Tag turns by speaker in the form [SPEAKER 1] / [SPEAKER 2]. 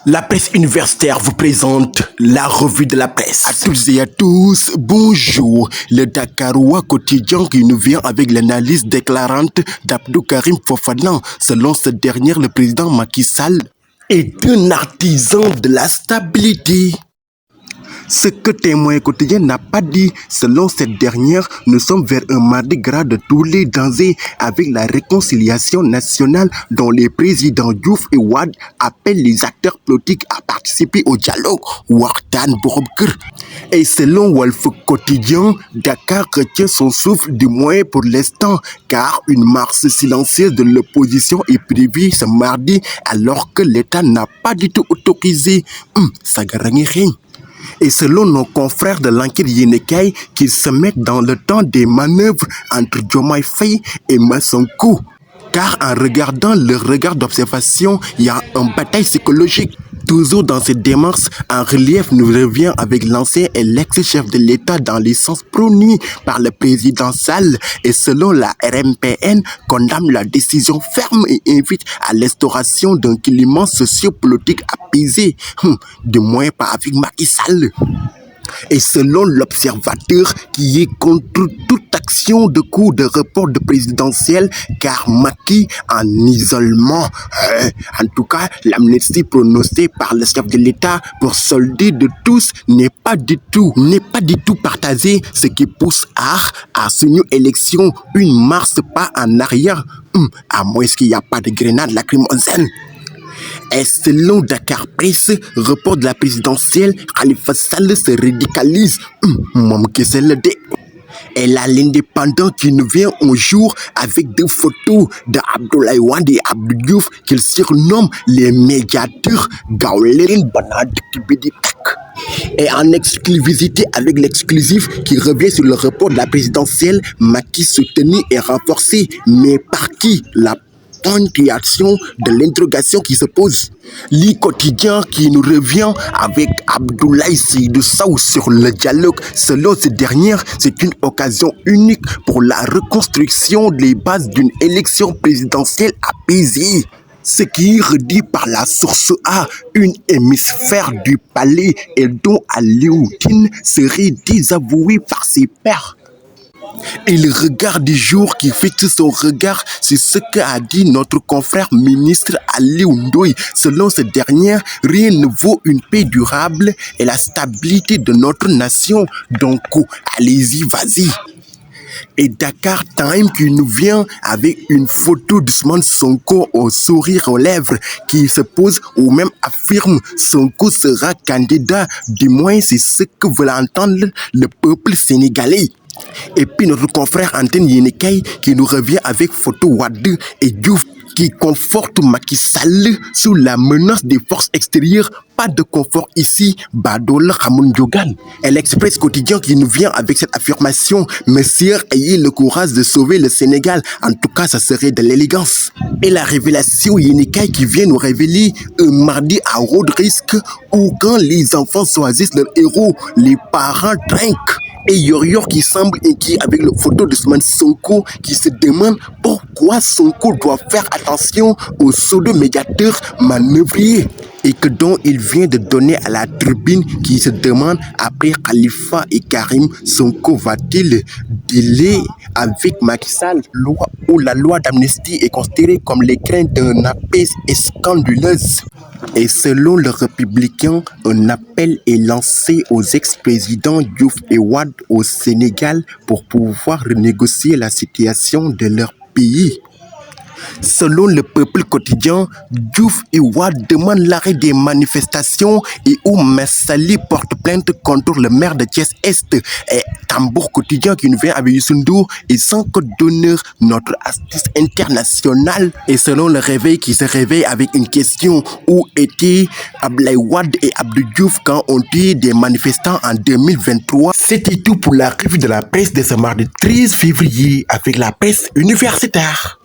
[SPEAKER 1] La presse universitaire vous présente la revue de la presse. À toutes et à tous, bonjour. Le Dakarois quotidien qui nous vient avec l'analyse déclarante d'Abdou Karim Fofana. Selon cette dernière, le président Macky Sall est un artisan de la stabilité. Ce que Témoin quotidien n'a pas dit, selon cette dernière, nous sommes vers un mardi gras de tous les dangers avec la réconciliation nationale dont les présidents Diouf et Wade appellent les acteurs politiques à participer au dialogue. Wartan Bourobker. Et selon Wolf quotidien, Dakar retient son souffle du moins pour l'instant, car une marche silencieuse de l'opposition est prévue ce mardi alors que l'État n'a pas du tout autorisé. Ça gagne rien. Et selon nos confrères de l'enquête Yénékay, qu'ils se mettent dans le temps des manœuvres entre Diomaye Faye et Sonko. Car en regardant leur regard d'observation, il y a une bataille psychologique. Toujours dans cette démarche, en relief nous revient avec l'ancien et l'ex-chef de l'État dans les sens prônés par le président Sall et selon la RMPN, condamne la décision ferme et invite à l'instauration d'un climat sociopolitique apaisé, du moins pas avec Macky Sall. Et selon l'observateur qui est contre toute action de coup de report de présidentiel car Macky en isolement. En tout cas, l'amnistie prononcée par le chef de l'État pour solder de tous n'est pas du tout partagée, ce qui pousse à une élection, une marche pas en arrière, à moins qu'il n'y a pas de grenade lacrymogène. Et selon Dakar Presse, report de la présidentielle, Khalifa Sall se radicalise. Et là, l'indépendant qui nous vient un jour avec deux photos d'Abdoulaye Wade et Abdou Diouf qu'il surnomme les médiateurs Gaoulérine Banad Kibiditak. Et en exclusivité avec l'exclusif qui revient sur le report de la présidentielle, Macky soutenu et renforcé. Mais par qui? La ponctuation de l'interrogation qui se pose. Le quotidien qui nous revient avec Abdoulaye Seydou Sow sur le dialogue. Selon cette dernière, c'est une occasion unique pour la reconstruction des bases d'une élection présidentielle apaisée. Ce qui est redit par la source A, une hémisphère du palais et dont Alioutine serait désavoué par ses pairs. Et le regard du jour qui fixe son regard sur ce qu'a dit notre confrère ministre Ali Ndoye. Selon cette dernière, rien ne vaut une paix durable et la stabilité de notre nation. Donc, allez-y, vas-y. Et Dakar Time qui nous vient avec une photo d'Ousmane Sonko au sourire aux lèvres qui se pose ou même affirme Sonko sera candidat. Du moins, c'est ce que veut entendre le peuple sénégalais. Et puis notre confrère Antenne Yénékay qui nous revient avec photo Wade et Diouf qui conforte Macky Sall sous la menace des forces extérieures. Pas de confort ici, Badol Ramoun Diogan. Et l'Express quotidien qui nous vient avec cette affirmation, Messieurs, ayez le courage de sauver le Sénégal. En tout cas, ça serait de l'élégance. Et la révélation Yénékay qui vient nous révéler un mardi à haut risque où quand les enfants choisissent leur héros, les parents trinquent. Et Yor qui semble inquiet avec la photo de Sonko qui se demande pourquoi Sonko doit faire attention aux pseudo-médiateurs manœuvriers et que donc il vient de donner à la tribune qui se demande après Khalifa et Karim, Sonko va-t-il dealer avec Macky Sall, loi où la loi d'amnistie est considérée comme les craintes d'un apaise scandaleuse. Et selon le Républicain, un appel est lancé aux ex-présidents Diouf et Wade au Sénégal pour pouvoir renégocier la situation de leur pays. Selon le peuple quotidien, Diouf et Wade demandent l'arrêt des manifestations et où Messali porte plainte contre le maire de Thiès-Est. Et Tambour quotidien qui nous vient avec Youssou et sans code d'honneur, notre artiste international. Et selon le réveil qui se réveille avec une question, où étaient Abdoulaye Wade et Abdou Diouf quand on tué des manifestants en 2023? C'était tout pour la revue de la presse de ce mardi 13 février avec la presse universitaire.